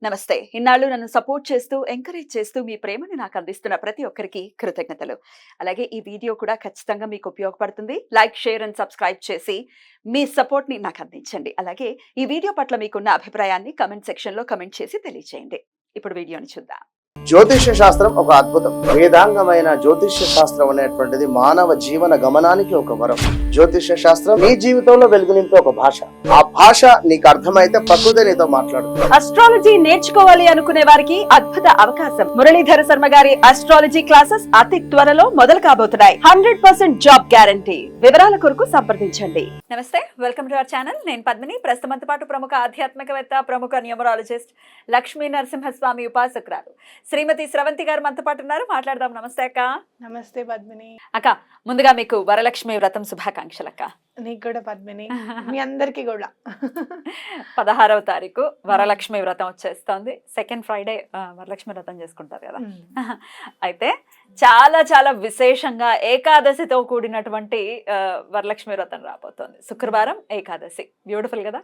నమస్తే. ఇన్నాళ్ళు నన్ను సపోర్ట్ చేస్తూ, ఎంకరేజ్ చేస్తూ మీ ప్రేమని నాకు అందిస్తున్న ప్రతి ఒక్కరికి కృతజ్ఞతలు. అలాగే ఈ వీడియో కూడా ఖచ్చితంగా మీకు ఉపయోగపడుతుంది. లైక్, షేర్ అండ్ సబ్స్క్రైబ్ చేసి మీ సపోర్ట్‌ని నాకు అందించండి. అలాగే ఈ వీడియో పట్ల మీకున్న అభిప్రాయాన్ని కామెంట్ సెక్షన్‌లో కామెంట్ చేసి తెలియజేయండి. ఇప్పుడు వీడియోని చూద్దాం. జ్యోతిష్య శాస్త్రం ఒక అద్భుతం. వేదాంగమైన జ్యోతిష్య శాస్త్రం అనేటువంటిది మానవ జీవన గమనానికి ఒక వరం. జ్యోతిష్య శాస్త్రం నీ జీవితంలో వెలుగునింపే ఒక భాష. ఆ భాష నీకు అర్థమైతే ప్రకృతి నీతో మాట్లాడుతుంది. అస్ట్రాలజీ నేర్చుకోవాలి అనుకునే వారికి అద్భుత అవకాశం. మురళీధర శర్మ గారి అస్ట్రాలజీ క్లాసెస్ అతి త్వరలో మొదలు కాబోతున్నాయి. 100% జాబ్ గ్యారంటీ. వివరాల కొరకు సంప్రదించండి. నమస్తే, వెల్కమ్ టు అవర్ ఛానల్. నేను పద్మిని. ప్రస్తుతంతో పాటు ప్రముఖ ఆధ్యాత్మికవేత్త, ప్రముఖ న్యూమరాలజిస్ట్ లక్ష్మీ నరసింహస్వామి ఉపాసకురాలు శ్రీమతి స్రవంతి గారు మనతో పాటు ఉన్నారు. మాట్లాడదాం. నమస్తే అక్క. నమస్తే పద్మిని. అక్క, ముందుగా మీకు వరలక్ష్మి వ్రతం శుభాకాంక్షలు అక్క. నీకు కూడా పద్మిని, మీ అందరికి కూడా. 16వ తారీఖు వరలక్ష్మి వ్రతం వచ్చేస్తోంది. సెకండ్ ఫ్రైడే వరలక్ష్మి వ్రతం చేసుకుంటారు కదా. అయితే చాలా చాలా విశేషంగా ఏకాదశితో కూడినటువంటి వరలక్ష్మి వ్రతం రాబోతోంది. శుక్రవారం ఏకాదశి. బ్యూటిఫుల్ కదా.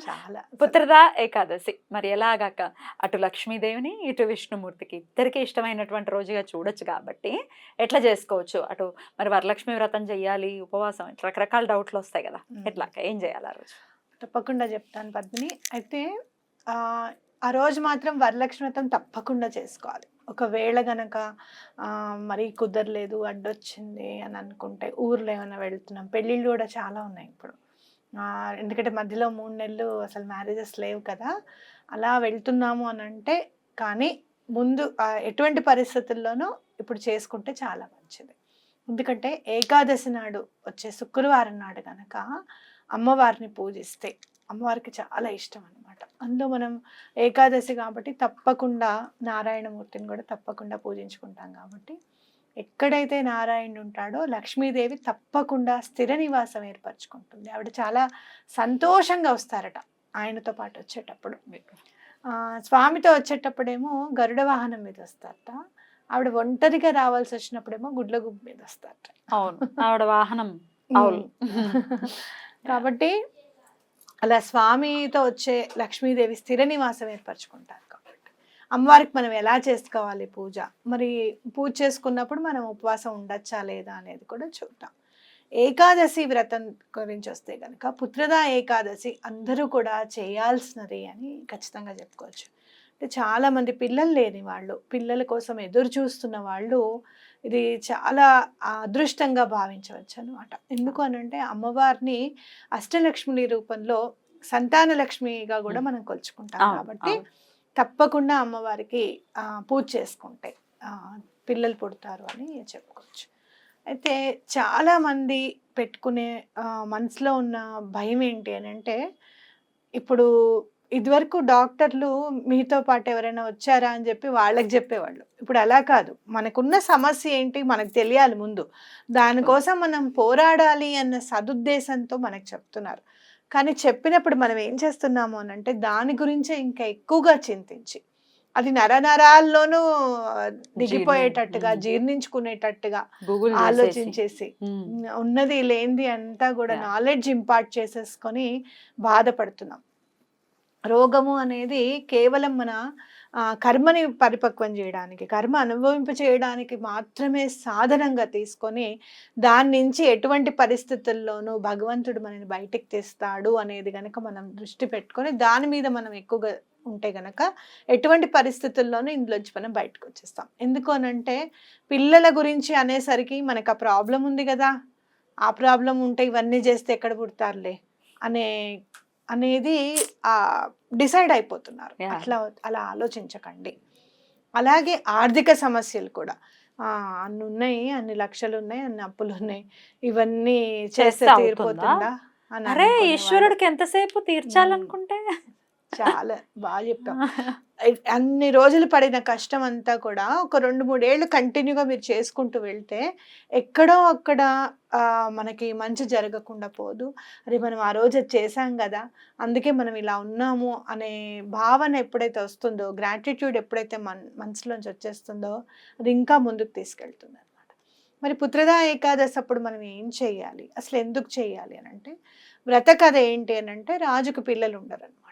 చాలా పుత్రదా ఏకాదశి. మరి ఎలాగాక అటు లక్ష్మీదేవిని ఇటు విష్ణుమూర్తికి ఇద్దరికి ఇష్టమైనటువంటి రోజుగా చూడొచ్చు కాబట్టి ఎట్లా చేసుకోవచ్చు? అటు మరి వరలక్ష్మి వ్రతం చెయ్యాలి, ఉపవాసం, ఇట్లా రకరకాల డౌట్లు వస్తాయి కదా. ఎట్లా ఏం చేయాలి ఆ రోజు? తప్పకుండా చెప్తాను పద్మిని. అయితే ఆ రోజు మాత్రం వరలక్ష్మి వ్రతం తప్పకుండా చేసుకోవాలి. ఒకవేళ గనక మరీ కుదరలేదు, అడ్డొచ్చింది అని అనుకుంటే ఊర్లో ఏమైనా వెళ్తున్నాం, పెళ్ళిళ్ళు కూడా చాలా ఉన్నాయి ఇప్పుడు. ఎందుకంటే మధ్యలో 3 నెలలు అసలు మ్యారేజెస్ లేవు కదా. అలా వెళ్తున్నాము అని అంటే కానీ ముందు ఎటువంటి పరిస్థితుల్లోనూ ఇప్పుడు చేసుకుంటే చాలా మంచిది. ఎందుకంటే ఏకాదశి నాడు వచ్చే శుక్రవారం నాడు కనుక అమ్మవారిని పూజిస్తే అమ్మవారికి చాలా ఇష్టం అనమాట. అందులో మనం ఏకాదశి కాబట్టి తప్పకుండా నారాయణమూర్తిని కూడా తప్పకుండా పూజించుకుంటాం కాబట్టి ఎక్కడైతే నారాయణుడు ఉంటాడో లక్ష్మీదేవి తప్పకుండా స్థిర నివాసం ఏర్పరచుకుంటుంది. ఆవిడ చాలా సంతోషంగా వస్తారట ఆయనతో పాటు వచ్చేటప్పుడు. స్వామితో వచ్చేటప్పుడేమో గరుడ వాహనం మీద వస్తారట. ఆవిడ ఒంటరిగా రావాల్సి వచ్చినప్పుడేమో గుడ్ల గుబ్ మీద వస్తారట. అవును, ఆవిడ వాహనం. అవును. కాబట్టి అలా స్వామితో వచ్చే లక్ష్మీదేవి స్థిర నివాసం ఏర్పరచుకుంటారు. కాబట్టి అమ్మవారికి మనం ఎలా చేసుకోవాలి పూజ, మరి పూజ చేసుకున్నప్పుడు మనం ఉపవాసం ఉండొచ్చా లేదా అనేది కూడా చూద్దాం. ఏకాదశి వ్రతం గురించి వస్తే కనుక పుత్రదా ఏకాదశి అందరూ కూడా చేయాల్సినది అని ఖచ్చితంగా చెప్పుకోవచ్చు. అంటే చాలామంది పిల్లలు లేని వాళ్ళు, పిల్లల కోసం ఎదురు చూస్తున్న వాళ్ళు ఇది చాలా అదృష్టంగా భావించవచ్చు అనమాట. ఎందుకు అనంటే అమ్మవారిని అష్టలక్ష్మి రూపంలో సంతాన లక్ష్మిగా కూడా మనం కొలుచుకుంటాం కాబట్టి తప్పకుండా అమ్మవారికి పూజ చేసుకుంటే పిల్లలు పుడతారు అని చెప్పుకోవచ్చు. అయితే చాలామంది పెట్టుకునే మనసులో ఉన్న భయం ఏంటి అని అంటే, ఇప్పుడు ఇదివరకు డాక్టర్లు మీతో పాటు ఎవరైనా వచ్చారా అని చెప్పి వాళ్ళకి చెప్పేవాళ్ళు. ఇప్పుడు అలా కాదు. మనకున్న సమస్య ఏంటి మనకు తెలియాలి ముందు. దానికోసం మనం పోరాడాలి అన్న సదుద్దేశంతో మనకు చెప్తున్నారు. కానీ చెప్పినప్పుడు మనం ఏం చేస్తున్నాము అని అంటే దాని గురించే ఇంకా ఎక్కువగా చింతించి అది నరనరాల్లోనూ దిగిపోయేటట్టుగా, జీర్ణించుకునేటట్టుగా ఆలోచించేసి ఉన్నది లేనిది అంతా కూడా నాలెడ్జ్ ఇంపార్ట్ చేసేసుకొని బాధపడుతున్నాం. రోగము అనేది కేవలం మన కర్మని పరిపక్వం చేయడానికి, కర్మ అనుభవింప చేయడానికి మాత్రమే సాధనంగా తీసుకొని దాని నుంచి ఎటువంటి పరిస్థితుల్లోనూ భగవంతుడు మనని బయటికి తెస్తాడు అనేది కనుక మనం దృష్టి పెట్టుకొని దాని మీద మనం ఎక్కువగా ఉంటే గనక ఎటువంటి పరిస్థితుల్లోనూ ఇందులోంచి మనం బయటకు వచ్చేస్తాం. ఎందుకు అనంటే పిల్లల గురించి అనేసరికి మనకు ఆ ప్రాబ్లం ఉంది కదా, ఆ ప్రాబ్లం ఉంటే ఇవన్నీ చేస్తే ఎక్కడ పుడతారులే అనేది డిసైడ్ అయిపోతున్నారు. అలా ఆలోచించకండి. అలాగే ఆర్థిక సమస్యలు కూడా అన్ని ఉన్నాయి, అన్ని లక్షలు ఉన్నాయి, అన్ని అప్పులు ఉన్నాయి, ఇవన్నీ చేస్తే తీరిపోతుందా అని. అరే ఈశ్వరుడికి ఎంతసేపు తీర్చాలనుకుంటే. చాలా బాగా చెప్పాం. అన్ని రోజులు పడిన కష్టం అంతా కూడా ఒక 2-3 ఏళ్ళు కంటిన్యూగా మీరు చేసుకుంటూ వెళ్తే ఎక్కడో అక్కడ మనకి మంచి జరగకుండా పోదు. అది మనం ఆ రోజు చేసాం కదా, అందుకే మనం ఇలా ఉన్నాము అనే భావన ఎప్పుడైతే వస్తుందో, గ్రాటిట్యూడ్ ఎప్పుడైతే మనసులోంచి వచ్చేస్తుందో అది ఇంకా ముందుకు తీసుకెళ్తుంది అనమాట. మరి పుత్రదా ఏకాదశి అప్పుడు మనం ఏం చేయాలి, అసలు ఎందుకు చేయాలి అని అంటే, వ్రత కథ ఏంటి అని అంటే రాజుకు పిల్లలు ఉండరు అనమాట.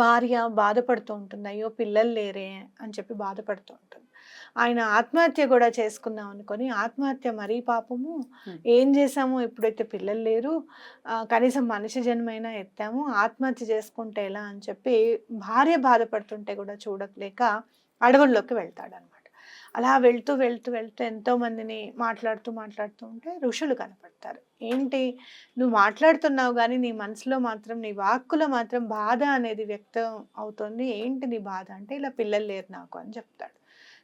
భార్య బాధపడుతూ ఉంటుంది, అయ్యో పిల్లలు లేరే అని చెప్పి బాధపడుతూ ఉంటుంది. ఆయన ఆత్మహత్య కూడా చేసుకుందాం అనుకొని, ఆత్మహత్య మరీ పాపము, ఏం చేసాము ఎప్పుడైతే పిల్లలు లేరు, కనీసం మనిషి జన్మైనా ఎత్తాము, ఆత్మహత్య చేసుకుంటే ఎలా అని చెప్పి భార్య బాధపడుతుంటే కూడా చూడలేక అడవుల్లోకి వెళ్తాడనమాట. అలా వెళ్తూ వెళ్తూ వెళ్తూ ఎంతో మందిని మాట్లాడుతూ ఉంటే ఋషులు కనపడతారు. ఏంటి నువ్వు మాట్లాడుతున్నావు కానీ నీ మనసులో మాత్రం, నీ వాక్కులో మాత్రం బాధ అనేది వ్యక్తం అవుతుంది, ఏంటి నీ బాధ అంటే, ఇలా పిల్లలు లేరు నాకు అని చెప్తాడు.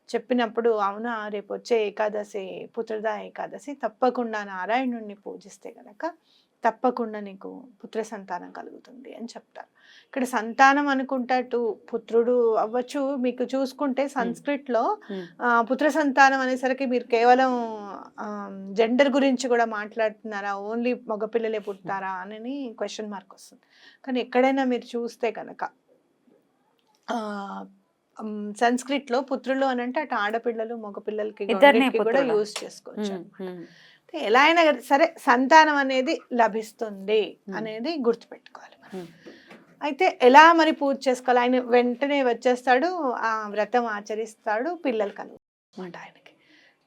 చెప్పినప్పుడు అవునా, రేపు వచ్చే ఏకాదశి పుత్రదా ఏకాదశి, తప్పకుండా నారాయణుడిని పూజిస్తే గనక తప్పకుండా నీకు పుత్ర సంతానం కలుగుతుంది అని చెప్తారు. ఇక్కడ సంతానం అనుకుంటూ పుత్రుడు అవ్వచ్చు. మీకు చూసుకుంటే సంస్కృత్లో పుత్ర సంతానం అనేసరికి మీరు కేవలం జెండర్ గురించి కూడా మాట్లాడుతున్నారా, ఓన్లీ మగపిల్లలే పుడతారా అని క్వశ్చన్ మార్క్ వస్తుంది. కానీ ఎక్కడైనా మీరు చూస్తే కనుక సంస్కృత్లో పుత్రులు అని అంటే అటు ఆడపిల్లలు మగపిల్లలకి కూడా యూజ్ చేసుకోవచ్చు. ఎలా అయినా సరే సంతానం అనేది లభిస్తుంది అనేది గుర్తుపెట్టుకోవాలి మనం. అయితే ఎలా మరి పూజ చేసుకోవాలి, ఆయన వెంటనే వచ్చేస్తాడు, ఆ వ్రతం ఆచరిస్తాడు, పిల్లలు కలుగుతారు ఆయనకి.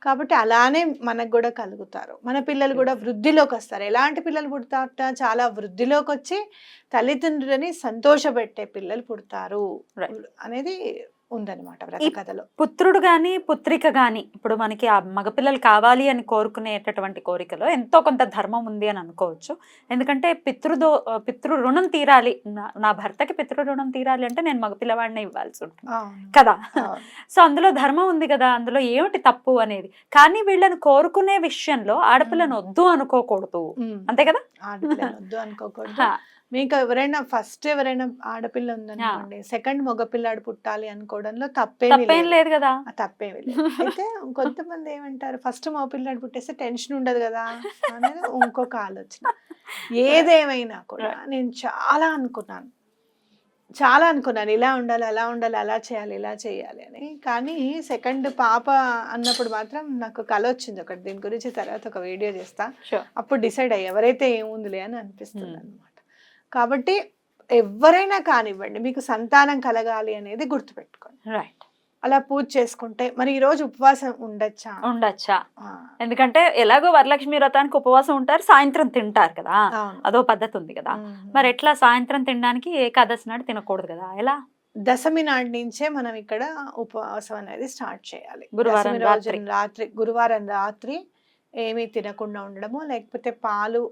కాబట్టి అలానే మనకు కూడా కలుగుతారు, మన పిల్లలు కూడా వృద్ధిలోకి వస్తారు. ఎలాంటి పిల్లలు పుడతారట, చాలా వృద్ధిలోకి వచ్చి తల్లిదండ్రులని సంతోషపెట్టే పిల్లలు పుడతారు అనేది ఉందన్నమాట వ్రత కథలో. పుత్రుడు గాని పుత్రిక గాని ఇప్పుడు మనకి ఆ మగపిల్లలు కావాలి అని కోరుకునేటటువంటి కోరికలో ఎంతో కొంత ధర్మం ఉంది అని అనుకోవచ్చు. ఎందుకంటే పితృ రుణం తీరాలి, నా భర్తకి పితృ రుణం తీరాలి అంటే నేను మగపిల్లవాడినే ఇవ్వాల్సి ఉంటుంది కదా. సో అందులో ధర్మం ఉంది కదా, అందులో ఏమిటి తప్పు అనేది. కానీ వీళ్ళని కోరుకునే విషయంలో ఆడపిల్లను వద్దు అనుకోకూడదు, అంతే కదా. ఆడపిల్లని వద్దు అనుకోకూడదు. మీకు ఎవరైనా ఆడపిల్ల ఉందనుకోండి, సెకండ్ మగపిల్లాడు పుట్టాలి అనుకోవడంలో తప్పేం లేదు కదా, తప్పేమి లేదు. అయితే కొంతమంది ఏమంటారు, ఫస్ట్ మగపిల్లాడు పుట్టేస్తే టెన్షన్ ఉండదు కదా అనేది ఇంకొక ఆలోచన. ఏదేమైనా కూడా నేను చాలా అనుకున్నాను ఇలా ఉండాలి, అలా ఉండాలి, అలా చేయాలి, ఇలా చేయాలి అని. కానీ సెకండ్ పాప అన్నప్పుడు మాత్రం నాకు కల వచ్చింది ఒకటి. దీని గురించి తర్వాత ఒక వీడియో చేస్తా, అప్పుడు డిసైడ్ అయ్యి ఎవరైతే ఏముందిలే అని అనిపిస్తుంది అనమాట. కాబట్టి ఎవరైనా కానివ్వండి, మీకు సంతానం కలగాలి అనేది గుర్తుపెట్టుకోండి. రైట్. అలా పూజ చేసుకుంటే మరి ఈ రోజు ఉపవాసం ఉండొచ్చా? ఎందుకంటే ఎలాగో వరలక్ష్మి వ్రతానికి ఉపవాసం ఉంటారు, సాయంత్రం తింటారు కదా, అదో పద్ధతి ఉంది కదా. మరి ఎట్లా సాయంత్రం తినడానికి ఏకాదశి నాడు తినకూడదు కదా, ఎలా? దశమి నాటి నుంచే మనం ఇక్కడ ఉపవాసం అనేది స్టార్ట్ చేయాలి. గురువారం రాత్రి ఏమీ తినకుండా ఉండడము, లేకపోతే పాలు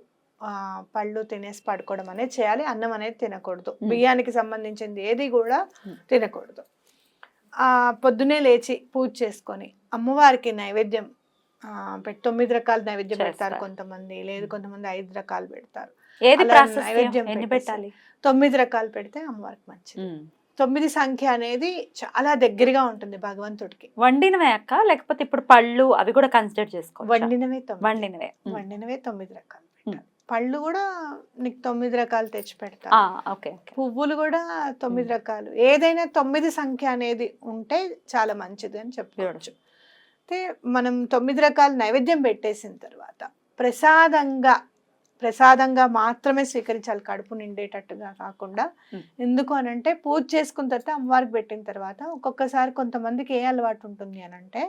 పళ్ళు తినేసి పడుకోవడం అనేది చేయాలి. అన్నం అనేది తినకూడదు, బియ్యానికి సంబంధించింది ఏది కూడా తినకూడదు. పొద్దునే లేచి పూజ చేసుకొని అమ్మవారికి నైవేద్యం 9 రకాల నైవేద్యం పెడతారు కొంతమంది, లేదు కొంతమంది 5 రకాలు పెడతారు. నైవేద్యం పెట్టాలి 9 రకాలు పెడితే అమ్మవారికి మంచిది. 9 సంఖ్య అనేది చాలా దగ్గరగా ఉంటుంది భగవంతుడికి. వండినవే అక్క, లేకపోతే ఇప్పుడు పళ్ళు అవి కూడా కన్సిడర్ చేసుకో? వండినవే 9 రకాలు పెట్టాలి. పళ్ళు కూడా నీకు 9 రకాలు తెచ్చి పెడతా, పువ్వులు కూడా 9 రకాలు, ఏదైనా 9 సంఖ్య అనేది ఉంటే చాలా మంచిది అని చెప్పుకోవచ్చు. అయితే మనం 9 రకాల నైవేద్యం పెట్టేసిన తర్వాత ప్రసాదంగా మాత్రమే స్వీకరించాలి, కడుపు నిండేటట్టుగా కాకుండా. ఎందుకు అనంటే పూజ చేసుకున్న తర్వాత అమ్మవారికి పెట్టిన తర్వాత ఒక్కొక్కసారి కొంతమందికి ఏ అలవాటు ఉంటుంది అనంటే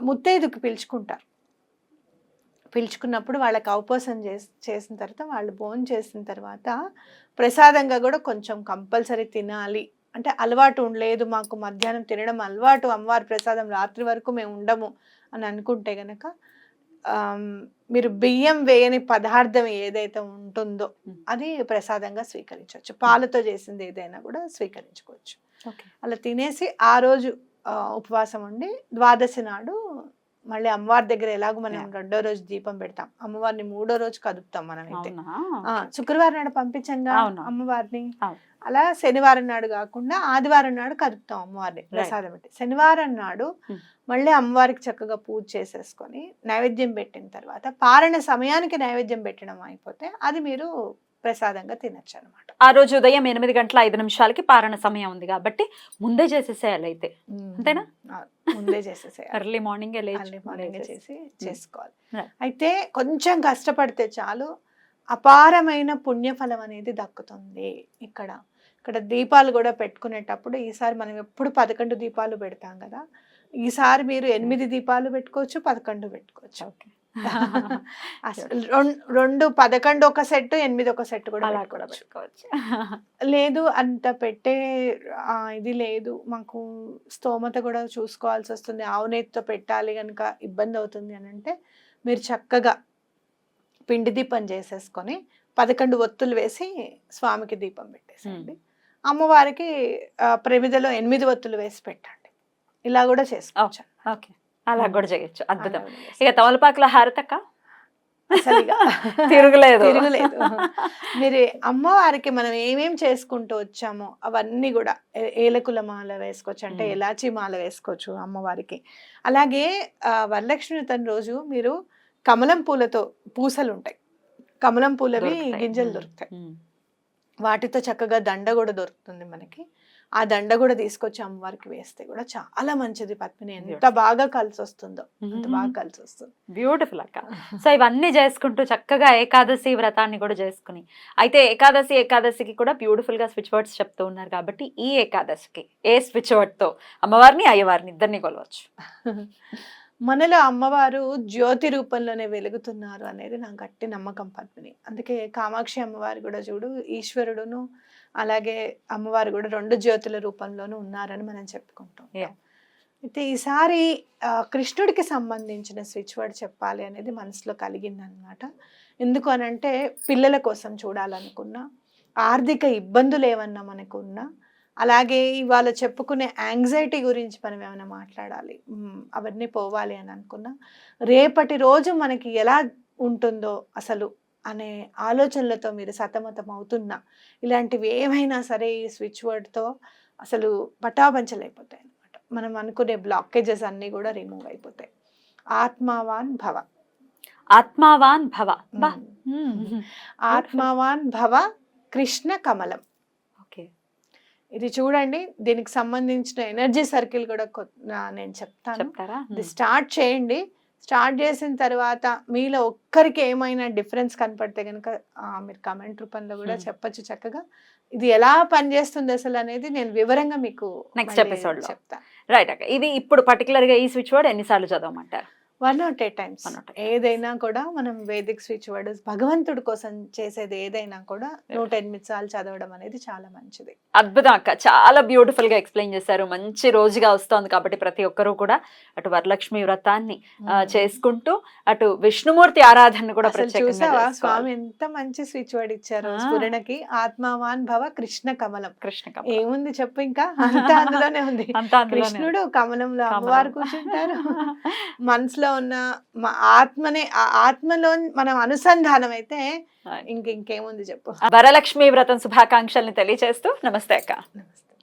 ముత్తైదుకి పిలుచుకున్నప్పుడు వాళ్ళకి అవపోసం చేసిన తర్వాత వాళ్ళు భోజనం చేసిన తర్వాత ప్రసాదంగా కూడా కొంచెం కంపల్సరీ తినాలి. అంటే అలవాటు ఉండలేదు, మాకు మధ్యాహ్నం తినడం అలవాటు, అమ్మవారి ప్రసాదం రాత్రి వరకు మేము ఉండము అని అనుకుంటే గనక మీరు బియ్యం వేయని పదార్థం ఏదైతే ఉంటుందో అది ప్రసాదంగా స్వీకరించవచ్చు. పాలతో చేసింది ఏదైనా కూడా స్వీకరించుకోవచ్చు. అలా తినేసి ఆ రోజు ఉపవాసం ఉండి ద్వాదశి నాడు మళ్ళీ అమ్మవారి దగ్గర ఎలాగో మనం 2వ రోజు దీపం పెడతాం, అమ్మవారిని 3వ రోజు కదుపుతాం. మనం అయితే శుక్రవారం నాడు పంపించంగా అమ్మవారిని, అలా శనివారం నాడు కాకుండా ఆదివారం నాడు కదుపుతాం అమ్మవారిని ప్రసాదం పెట్టి. శనివారం నాడు మళ్ళీ అమ్మవారికి చక్కగా పూజ చేసేసుకొని నైవేద్యం పెట్టిన తర్వాత పారణ సమయానికి నైవేద్యం పెట్టడం అయిపోతే అది మీరు ప్రసాదంగా తినచ్చు అనమాట. ఆ రోజు ఉదయం 8:05 పారణ సమయం ఉంది కాబట్టి ముందే చేసేసేయాలి అయితే, అంతేనా? ముందే చేసేసేయాలి, ఎర్లీ మార్నింగ్ చేసి చేసుకోవాలి. అయితే కొంచెం కష్టపడితే చాలు, అపారమైన పుణ్యఫలం అనేది దక్కుతుంది. ఇక్కడ దీపాలు కూడా పెట్టుకునేటప్పుడు ఈసారి మనం ఎప్పుడు 11 దీపాలు పెడతాం కదా, ఈసారి మీరు 8 దీపాలు పెట్టుకోవచ్చు, 11 పెట్టుకోవచ్చు. ఓకే. అసలు 11 ఒక సెట్, 8 ఒక సెట్ కూడా అలా కూడా పెట్టుకోవచ్చు. పెట్టుకోవచ్చు. లేదు అంత పెట్టే ఇది లేదు, మాకు స్తోమత కూడా చూసుకోవాల్సి వస్తుంది, ఆవునేతితో పెట్టాలి కనుక ఇబ్బంది అవుతుంది అని అంటే మీరు చక్కగా పిండి దీపం చేసేసుకొని 11 ఒత్తులు వేసి స్వామికి దీపం పెట్టేసేయండి. అమ్మవారికి ప్రమిదలో 8 ఒత్తులు వేసి పెట్టండి. ఇలా కూడా చేసుకోవచ్చు. ఓకే, అలా కూడా చేయొచ్చు. అద్భుతం. ఇక తమలపాకుల హారతక్క అసలు ఇక తిరుగులేదు. మీరు అమ్మవారికి మనం ఏమేం చేసుకుంటూ వచ్చామో అవన్నీ కూడా ఏలకుల మాల వేసుకోవచ్చు, అంటే ఎలాచీ మాల వేసుకోవచ్చు అమ్మవారికి. అలాగే వరలక్ష్మి వ్రతం రోజు మీరు కమలం పూలతో పూసలు ఉంటాయి, కమలం పూలవి గింజలు దొరుకుతాయి, వాటితో చక్కగా దండ కూడా దొరుకుతుంది మనకి. ఆ దండ కూడా తీసుకొచ్చి అమ్మవారికి వేస్తే కూడా చాలా మంచిది పద్మిని. ఎంత బాగా కలిసి వస్తుందో అంత బాగా కలిసి వస్తుంది. బ్యూటిఫుల్ అక్క. సో ఇవన్నీ చేసుకుంటూ చక్కగా ఏకాదశి వ్రతాన్ని కూడా చేసుకుని, అయితే ఏకాదశికి కూడా బ్యూటిఫుల్ గా స్విచ్ వర్డ్స్ చెప్తూ ఉన్నారు కాబట్టి ఈ ఏకాదశికి ఏ స్విచ్ వర్డ్ తో అమ్మవారిని అయ్యవారిని ఇద్దరిని కొలవచ్చు? మనలో అమ్మవారు జ్యోతి రూపంలోనే వెలుగుతున్నారు అనేది నా గట్టి నమ్మకం పద్మిని. అందుకే కామాక్షి అమ్మవారు కూడా చూడు, ఈశ్వరుడును అలాగే అమ్మవారు కూడా 2 జ్యోతుల రూపంలోనూ ఉన్నారని మనం చెప్పుకుంటాం. అయితే ఈసారి కృష్ణుడికి సంబంధించిన స్విచ్ వర్డ్ చెప్పాలి అనేది మనసులో కలిగిందనమాట. ఎందుకు అనంటే పిల్లల కోసం చూడాలనుకున్నా, ఆర్థిక ఇబ్బందులు ఏమన్నా మనకున్నా, అలాగే ఇవాళ చెప్పుకునే యాంగ్జైటీ గురించి మనం ఏమైనా మాట్లాడాలి, అవన్నీ పోవాలి అని అనుకున్నా, రేపటి రోజు మనకి ఎలా ఉంటుందో అసలు అనే ఆలోచనలతో మీరు సతమతం అవుతున్నా, ఇలాంటివి ఏమైనా సరే ఈ స్విచ్ వర్డ్తో అసలు పటాపంచలైపోతాయి అనమాట. మనం అనుకునే బ్లాకేజెస్ అన్నీ కూడా రిమూవ్ అయిపోతాయి. ఆత్మావాన్ భవ. ఆత్మావాన్ భవ. ఆత్మావాన్ భవ కృష్ణ కమలం. ఇది చూడండి, దీనికి సంబంధించిన ఎనర్జీ సర్కిల్ కూడా నేను చెప్తాను. ఇది స్టార్ట్ చేయండి. స్టార్ట్ చేసిన తర్వాత మీలో ఒక్కరికి ఏమైనా డిఫరెన్స్ కనపడితే కనుక మీరు కామెంట్ రూపంలో కూడా చెప్పచ్చు చక్కగా. ఇది ఎలా పనిచేస్తుంది అసలు అనేది నేను వివరంగా మీకు నెక్స్ట్ ఎపిసోడ్ లో చెప్తాను. రైట్ అక్క. ఇది ఇప్పుడు పర్టికులర్ గా ఈ స్విచ్ వర్డ్ ఎన్నిసార్లు చదవమంటారు? 108 times. ఏదైనా కూడా మనం వేదిక్ స్విచ్ వర్డ్ భగవంతుడి కోసం చేసేది ఏదైనా కూడా 108 సార్లు చదవడం అనేది చాలా మంచిది. అద్భుతం అక్క, చాలా బ్యూటిఫుల్ గా ఎక్స్ప్లెయిన్ చేశారు. మంచి రోజుగా వస్తోంది కాబట్టి ప్రతి ఒక్కరూ కూడా అటు వరలక్ష్మి వ్రతాన్ని చేసుకుంటూ అటు విష్ణుమూర్తి ఆరాధన కూడా చూసావా స్వామి ఎంత మంచి స్విచ్ వర్డ్ ఇచ్చారు స్ఫురణకి. ఆత్మావాన్ భవ కృష్ణ కమలం. ఏముంది చెప్పు, ఇంకా అంతా అందులోనే ఉంది. కృష్ణుడు కమలంలో అమ్మవారు కూర్చుంటారు. మనసులో ఉన్న ఆత్మలో మనం అనుసంధానం అయితే ఇంకేముంది చెప్పు. వరలక్ష్మి వ్రతం శుభాకాంక్షల్ని తెలియజేస్తూ నమస్తే అక్క. నమస్తే.